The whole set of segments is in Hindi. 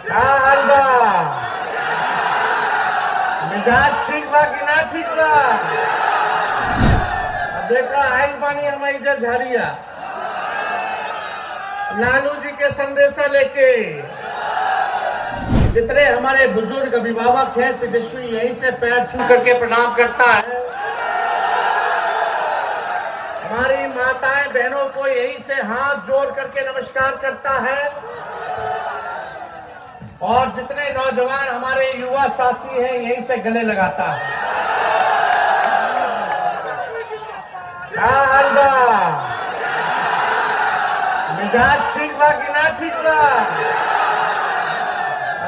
हाँ हलवा मिजाज ठीक बा कि ना ठीक बा। देखा आइल बानी हमारी झरिया लालू जी के संदेशा लेके। जितने हमारे बुजुर्ग अभिभावक हैं तेजस्वी यहीं से पैर छू करके प्रणाम करता है। हमारी माताएं बहनों को यहीं से हाथ जोड़ करके नमस्कार करता है। और जितने नौजवान हमारे युवा साथी हैं यहीं से गले लगाता है। हाँ हलवा मिजाज ठीक बा कि ना ठीक बा।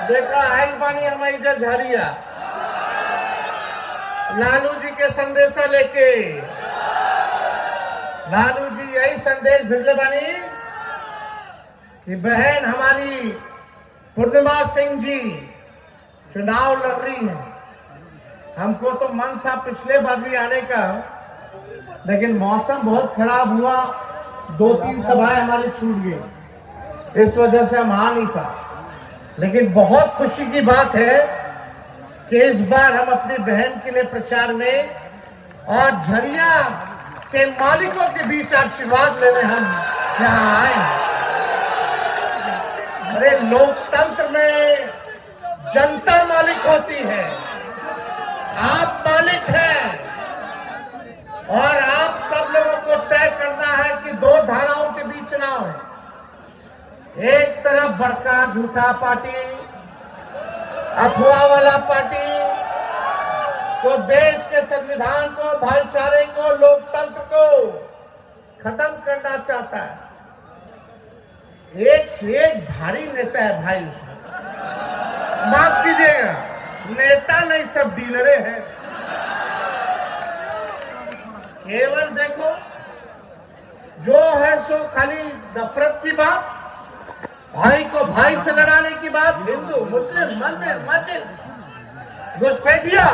देखा आइल बानी हमारी झरिया लालू जी के संदेशा लेके। लालू जी यही संदेश भेजले बानी कि बहन हमारी पूर्णिमा सिंह जी चुनाव लड़ रही है। हमको तो मन था पिछले बार भी आने का, लेकिन मौसम बहुत खराब हुआ, 2-3 सभाएं हमारी छूट गई, इस वजह से हम आ नहीं पाए। लेकिन बहुत खुशी की बात है कि इस बार हम अपनी बहन के लिए प्रचार में और झरिया के मालिकों के बीच आशीर्वाद लेने हम यहाँ आए हैं। अरे लोकतंत्र में जनता मालिक होती है, आप मालिक हैं और आप सब लोगों को तय करना है कि 2 धाराओं के बीच चुनाव है। एक तरफ बड़का झूठा पार्टी, अफवाह वाला पार्टी जो देश के संविधान को, भाईचारे को, लोकतंत्र को खत्म करना चाहता है। एक से एक भारी नेता है भाई उसमें, माफ कीजिएगा, नेता नहीं सब डीलरे हैं। केवल देखो जो है सो खाली नफरत की बात, भाई को भाई से लड़ाने की बात, हिंदू मुस्लिम मंदिर मस्जिद घुसपैठिया,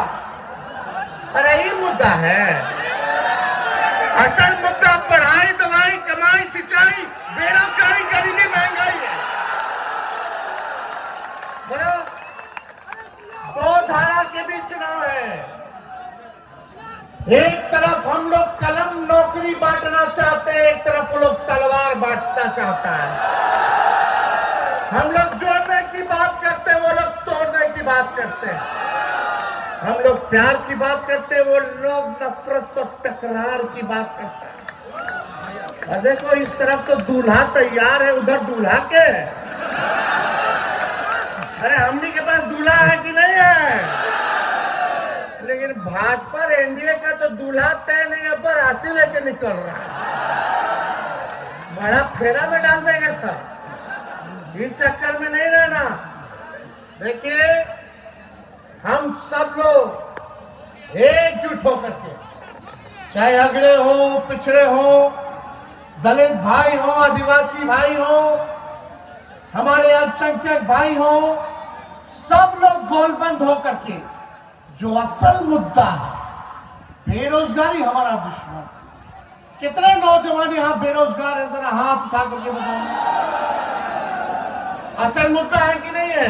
अरे यही मुद्दा है। असल मुद्दा पढ़ाई, दवाई, कमाई, सिंचाई, बेरोजगारी, गरीबी, महंगाई है। बोलो 2 धारा के बीच चुनाव है। एक तरफ हम लोग कलम नौकरी बांटना चाहते हैं, एक तरफ वो लोग तलवार बांटना चाहता है। हम लोग जोड़ने की बात करते हैं, वो लोग तोड़ने की बात करते हैं। हम लोग प्यार की बात करते हैं, वो लोग नफरत और तकरार की बात करते हैं। और देखो इस तरफ तो दूल्हा तैयार है, उधर दूल्हा के है। अरे हमनी के पास दूल्हा है कि नहीं है? लेकिन भाजपा एनडीए का तो दूल्हा तय नहीं है, पर हाथी लेके निकल रहा है। बड़ा फेरा में डाल देंगे सब, इस चक्कर में नहीं रहना। देखिए हम सब लोग एकजुट होकर के, चाहे अगड़े हो, पिछड़े हो, दलित भाई हो, आदिवासी भाई हो, हमारे अल्पसंख्यक भाई हो, सब लोग गोलबंद होकर के जो असल मुद्दा है, बेरोजगारी हमारा दुश्मन। कितने नौजवान यहाँ बेरोजगार है, जरा हाथ उठा करके बताओ। असल मुद्दा है कि नहीं है?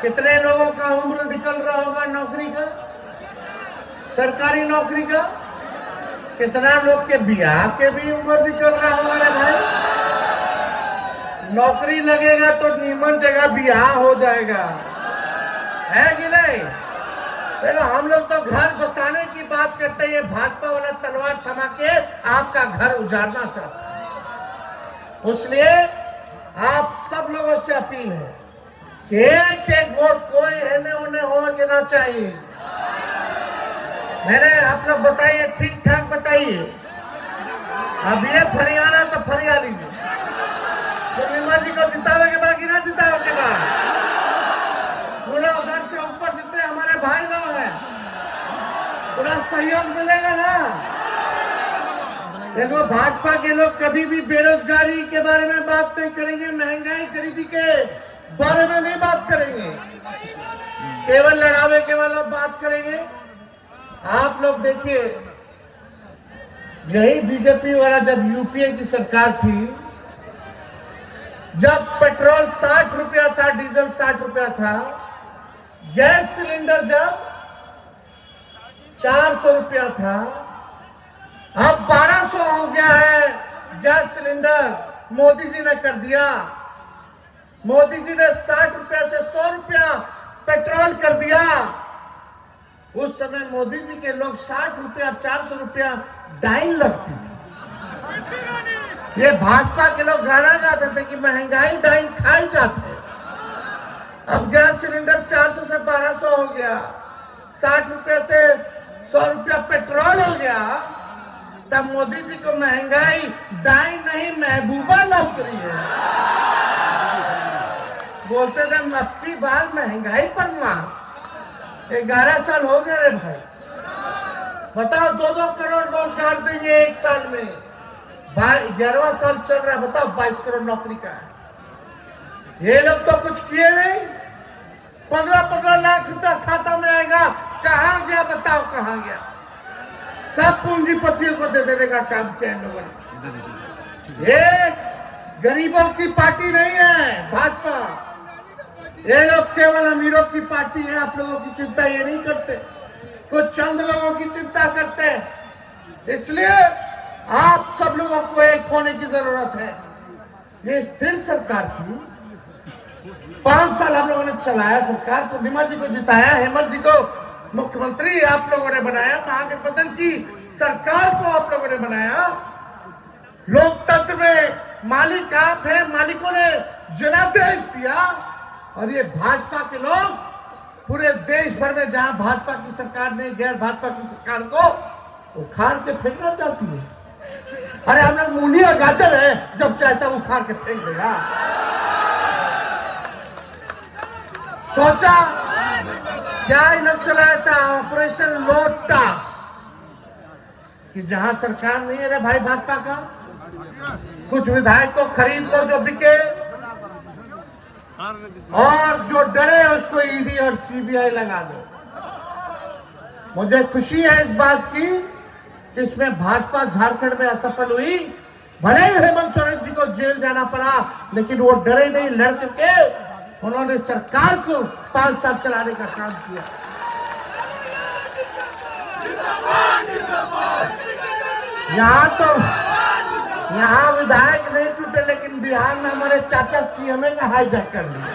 कितने लोगों का उम्र निकल रहा होगा नौकरी का, सरकारी नौकरी का? कितना लोग के ब्याह के भी उम्र निकल रहा होगा रे भाई। नौकरी लगेगा तो नीमन जगह ब्याह हो जाएगा, है कि नहीं? देखो हम लोग तो घर बसाने की बात करते हैं, भाजपा वाला तलवार थमा के आपका घर उजाड़ना चाहता है। इसलिए आप सब लोगों से अपील है कि एक वोट कोई है उन्हें होना चाहिए। मैंने आप लोग बताइए, ठीक ठाक बताइए। अब ये फरियाना तो फरिया लीजिए, पूर्णिमा जी को जितावे के बाद कि ना जितावे के बाद, पूरा उधर से ऊपर जितने हमारे भाई लोग हैं पूरा सहयोग मिलेगा ना। देखो भाजपा के लोग कभी भी बेरोजगारी के बारे में बात नहीं करेंगे, महंगाई गरीबी के बारे में नहीं बात करेंगे, केवल लड़ावे के वाला बात करेंगे। आप लोग देखिए, यही बीजेपी वाला जब यूपीए की सरकार थी जब पेट्रोल 60 रुपया था, डीजल 60 रुपया था, गैस सिलेंडर जब 400 रुपया था, अब 1200 हो गया है गैस सिलेंडर। मोदी जी ने कर दिया, मोदी जी ने 60 रुपया से 100 रुपया पेट्रोल कर दिया। उस समय मोदी जी के लोग 60 रुपया 400 रुपया डाइन लगती थी। ये भाजपा के लोग गाना गाते थे कि महंगाई डाइन खाई जाते। अब गैस सिलेंडर 400 से 1200 हो गया, 60 रुपया से 100 रुपया पेट्रोल हो गया। तब मोदी जी को महंगाई डाइन नहीं महबूबा लग रही है। बोलते थे मस्ती बार महंगाई पर मार। 11 साल हो गए रे भाई, बताओ 2-2 करोड़ रोजगार देंगे एक साल में। 11वां साल चल रहा है, बताओ 22 करोड़ नौकरी का है। ये लोग तो कुछ किए नहीं। 15-15 लाख रुपया खाता में आएगा, कहां गया बताओ, कहां गया? सब पूंजीपतियों को दे देने का काम किया इन लोगों ने। ये गरीबों की पार्टी नहीं है भाजपा, ये लोग केवल अमीरों की पार्टी है। आप लोगों की चिंता ये नहीं करते, कुछ चंद लोगों की चिंता करते हैं। इसलिए आप सब लोगों को एक होने की जरूरत है। ये स्थिर सरकार थी, 5 साल हम लोगों ने चलाया सरकार। पूर्णिमा जी को जिताया, हेमंत जी को मुख्यमंत्री आप लोगों ने बनाया, महागठबंधन की सरकार को आप लोगों ने बनाया। लोकतंत्र में मालिक आप हैं, मालिकों ने जनादेश दिया। और ये भाजपा के लोग पूरे देश भर में जहां भाजपा की सरकार ने गैर भाजपा की सरकार को उखाड़ के फेंकना चाहती है। अरे हम लोग मूली और गाजर है, जब चाहता उखाड़ के फेंक देगा। सोचा क्या इन लोग चलाया था ऑपरेशन लोटस, कि जहां सरकार नहीं है रे भाई भाजपा का, कुछ विधायक को खरीद लो जो बिके, और जो डरे उसको ईडी और सीबीआई लगा दो। मुझे खुशी है इस बात की कि इसमें भाजपा झारखंड में असफल हुई। भले ही हेमंत सोरेन जी को जेल जाना पड़ा, लेकिन वो डरे नहीं, लड़ करके उन्होंने सरकार को 5 साल चलाने का काम किया। यहाँ विधायक नहीं टूटे, लेकिन बिहार में हमारे चाचा सीएम का हाईजैक कर लिया।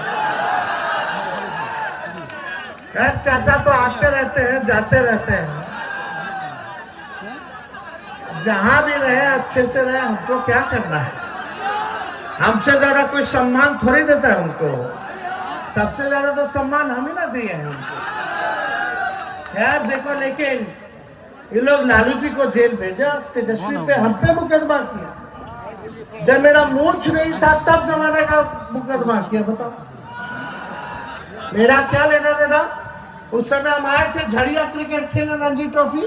चाचा तो आते रहते हैं, जाते रहते हैं, जहां भी रहे अच्छे से रहे, हमको क्या करना है? हमसे ज्यादा कोई सम्मान थोड़ी देता है उनको, सबसे ज्यादा तो सम्मान हम ही ना दिए हैं उनको। खैर देखो, लेकिन ये लोग लालू जी को जेल भेजा, तेजस्वी पे हम पे मुकदमा किया। जब मेरा मूंछ नहीं था तब जमाने का मुकदमा किया। बताओ मेरा क्या लेना देना? उस समय हम आए थे झड़िया क्रिकेट खेलने, रणजी ट्रॉफी।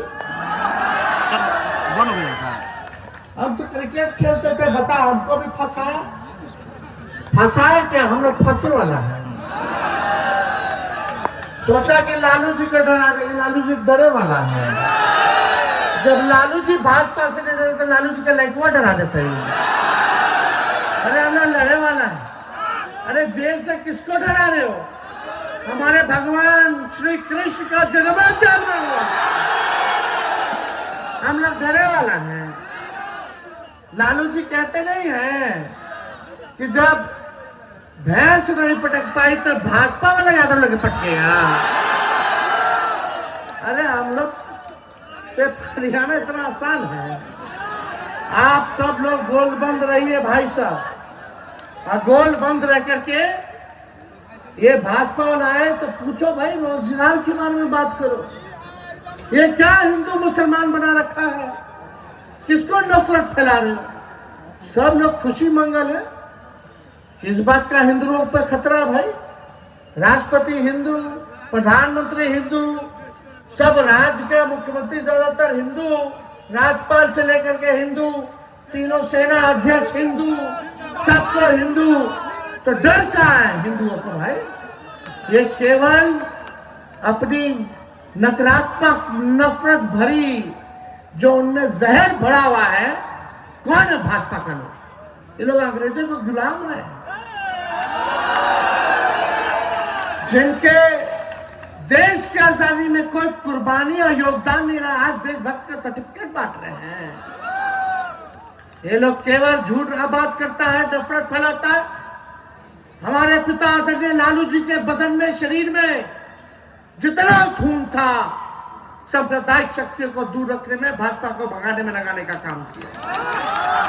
हम तो क्रिकेट खेलते थे, बताओ हमको भी फंसाया। फंसाया क्या? हम लोग फंसे वाला है। सोचा कि लालू जी को डरा देंगे, लालू जी डरे वाला है। जब लालू जी भाजपा से नहीं डरे तो लालू जी का लड़का डरा देते हैं। अरे हम लोग लड़े वाला है। अरे जेल से किसको डरा रहे हो? हमारे भगवान श्री कृष्ण का जन्माचार्य हुआ, हम लोग डरे वाला है। लालू जी कहते नहीं है कि जब भैंस नहीं पटक पाई तो भाजपा वाला यादव लगे पटकेगा। अरे हम लोग से फरियाना इतना आसान है। आप सब लोग गोलबंद रहिए भाई साहब, और गोलबंद रह करके ये भाजपा वाला आए तो पूछो भाई, रोजगार के बारे में बात करो। ये क्या हिंदू मुसलमान बना रखा है? किसको नफरत फैला रहे हो? सब लोग खुशी मंगल है। किस बात का हिंदुओं पर खतरा है भाई? राष्ट्रपति हिंदू, प्रधानमंत्री हिंदू, सब राज्य के मुख्यमंत्री ज्यादातर हिंदू, राज्यपाल से लेकर के हिंदू, तीनों सेना अध्यक्ष हिंदू, सबको हिंदू। तो डर कहाँ है हिंदुओं को भाई? ये केवल अपनी नकारात्मक नफरत भरी जो उनमें जहर भरा हुआ है। कौन है भाजपा का लोग? ये लोग अंग्रेजों को गुलाम रहे। जिनके देश की आजादी में कोई कुर्बानी और योगदान नहीं रहा, आज देशभक्त का सर्टिफिकेट बांट रहे हैं। ये लोग केवल झूठ बात करता है, नफरत फैलाता है। हमारे पिता आदरणीय लालू जी के बदन में, शरीर में जितना खून था, सांप्रदायिक शक्तियों को दूर रखने में, भाजपा को भगाने में लगाने का काम किया,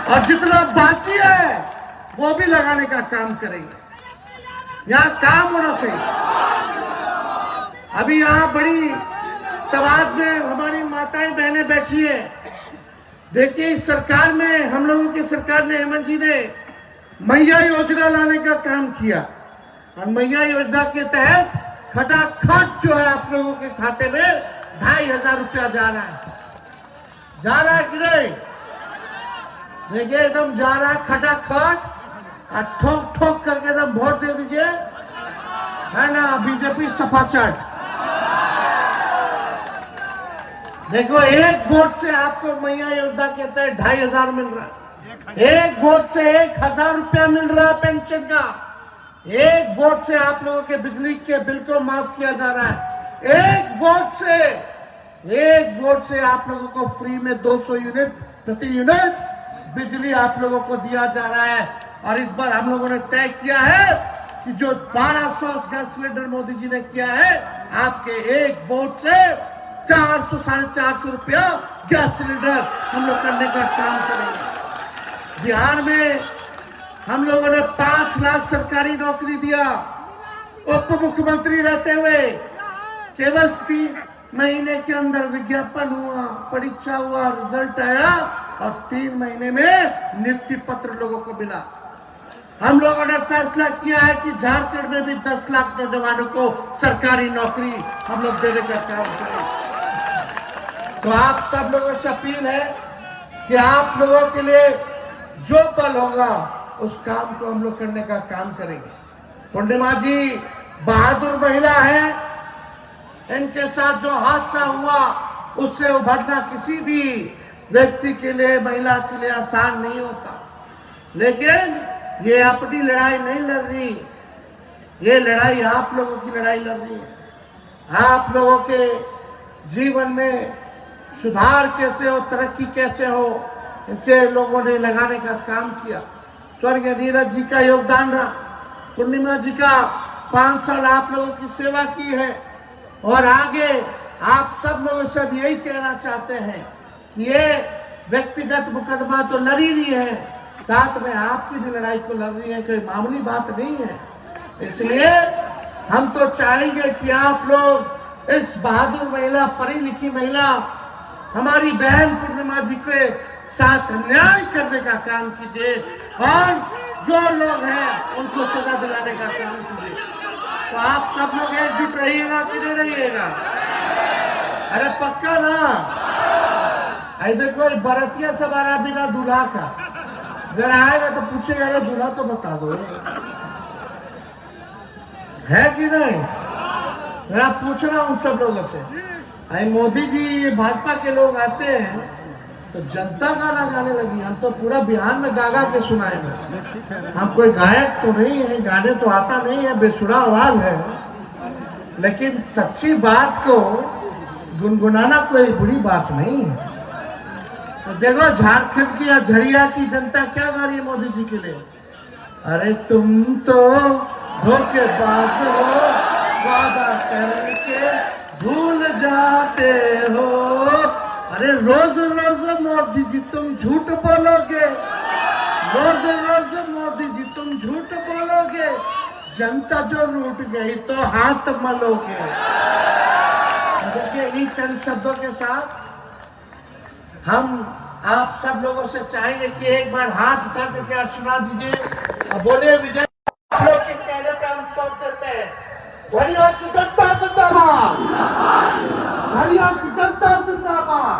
और जितना बाकी है वो भी लगाने का काम करेंगे। यहाँ काम होना चाहिए। अभी यहाँ बड़ी तादाद में हमारी माताएं बहनें बैठी है। देखिए, इस सरकार में, हम लोगों की सरकार ने, हेमंत जी ने मैया योजना लाने का काम किया, और मैया योजना के तहत खटाखट जो है आप लोगों के खाते में 2500 रुपया जा रहा है कि नहीं? देखिए, एकदम जा रहा है खटाखट, और ठोक ठोक करके एकदम वोट दे दीजिए, है ना? बीजेपी सफाचट। देखो, एक वोट से आपको मैया योजना के तहत 2500 मिल रहा है। एक वोट से 1000 रुपया मिल रहा है पेंशन का। एक वोट से आप लोगों के बिजली के बिल को माफ किया जा रहा है। एक वोट से आप लोगों को फ्री में 200 यूनिट प्रति यूनिट बिजली आप लोगों को दिया जा रहा है। और इस बार हम लोगों ने तय किया है कि जो 1200 गैस सिलेंडर मोदी जी ने किया है, आपके एक वोट से 400 450 रुपया गैस सिलेंडर हम लोग करने का काम करेंगे। बिहार में हम लोगों ने 5 लाख सरकारी नौकरी दिया। उप मुख्यमंत्री रहते हुए केवल 3 महीने के अंदर विज्ञापन हुआ, परीक्षा हुआ, रिजल्ट आया, और 3 महीने में नियुक्ति पत्र लोगों को मिला। हम लोगों ने फैसला किया है कि झारखंड में भी 10 लाख नौजवानों को सरकारी नौकरी हम लोग देने का काम करेंगे। तो आप सब लोगों से अपील है कि आप लोगों के लिए जो पल होगा उस काम को हम लोग करने का काम करेंगे। पूर्णिमा जी बहादुर महिला है। इनके साथ जो हादसा हुआ उससे उभरना किसी भी व्यक्ति के लिए, महिला के लिए आसान नहीं होता। लेकिन ये अपनी लड़ाई नहीं लड़ रही, ये लड़ाई आप लोगों की लड़ाई लड़ रही है। आप लोगों के जीवन में सुधार कैसे हो, तरक्की कैसे हो, इनके लोगों ने लगाने का काम किया। स्वर्गीय नीरज जी का योगदान रहा, पूर्णिमा जी का 5 साल आप लोगों की सेवा की है, और आगे आप सब लोगों से भी यही कहना चाहते हैं कि ये व्यक्तिगत मुकदमा तो लड़ी रही है, साथ में आपकी भी लड़ाई को लड़ रही है, कोई मामूली बात नहीं है। इसलिए हम तो चाहेंगे कि आप लोग इस बहादुर महिला, पढ़ी लिखी महिला, हमारी बहन पूर्णिमा जी के साथ न्याय करने का काम कीजिए, और जो लोग हैं उनको सजा दिलाने का काम कीजिए। तो आप सब लोग एकजुट रहिएगा कि नहीं रहिएगा? अरे पक्का ना? ऐसे देखो, बरतिया सब आ रहा बिना दूल्हा का, जरा आएगा तो पूछेगा, अरे दूल्हा तो बता दो, है कि नहीं? जरा पूछना उन सब लोगों से। अरे मोदी जी, भाजपा के लोग आते हैं तो जनता गाना गाने लगी। हम तो पूरा बिहार में गा गा के सुनाएंगे। हम कोई गायक तो नहीं है, गाने तो आता नहीं है, बेसुरा आवाज है, लेकिन सच्ची बात को गुनगुनाना कोई बुरी बात नहीं है। तो देखो, झारखंड की या झरिया की जनता क्या गा रही है मोदी जी के लिए? अरे तुम तो धोखेबाज हो, वादा करके भूल जाते हो। अरे रोज रोज मोदी जी तुम झूठ बोलोगे, रोज रोज मोदी जी तुम झूठ बोलोगे, जनता जो रूठ गई तो हाथ मलोगे। देखिए, इन चंद शब्दों के साथ हम आप सब लोगों से चाहेंगे कि एक बार हाथ उठा करके आशीर्वाद दीजिए और बोले विजय। आप लोग के कहने पे हम सौंप देते हैं। झरिया की जनता जिंदाबाद, झरिया की जनता जिंदाबाद।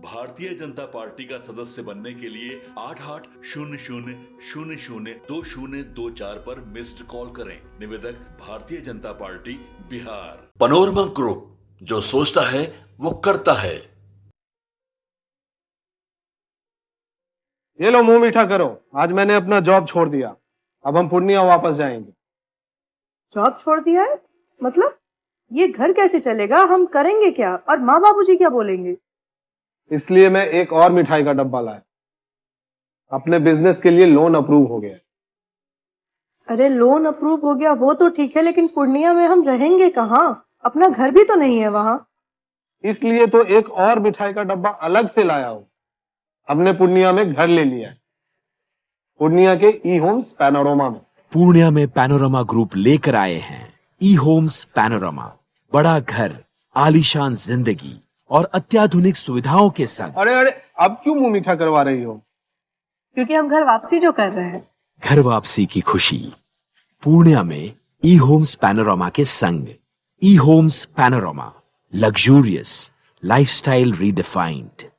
भारतीय जनता पार्टी का सदस्य बनने के लिए 8800002024 पर मिस्ड कॉल करें। निवेदक Bharatiya Janata party Bihar. Panorama group, जो सोचता है वो करता है। ये लो मुंह मीठा करो, आज मैंने अपना जॉब छोड़ दिया। अब हम पूर्णिया वापस जाएंगे। जॉब छोड़ दिया है? मतलब ये घर कैसे चलेगा? हम करेंगे क्या? और माँ बाबूजी क्या बोलेंगे? इसलिए मैं एक और मिठाई का डब्बा लाया। अपने बिजनेस के लिए लोन अप्रूव हो गया। अरे लोन अप्रूव हो गया वो तो ठीक है, लेकिन पूर्णिया में हम रहेंगे कहाँ? अपना घर भी तो नहीं है वहां। इसलिए तो एक और मिठाई का डब्बा अलग से लाया हूं। हमने पूर्णिया में घर ले लिया है, पूर्णिया के ई होम्स पैनोरमा में। पूर्णिया में पैनोरमा ग्रुप लेकर आए हैं ई होम्स पैनोरमा। बड़ा घर, आलीशान जिंदगी और अत्याधुनिक सुविधाओं के संग। अरे अरे, अब क्यों मुंह मीठा करवा रही हो? क्योंकि हम घर वापसी जो कर रहे हैं। घर वापसी की खुशी पूर्णिया में ई होम्स पैनोरमा के संग। ई homes panorama, luxurious lifestyle redefined.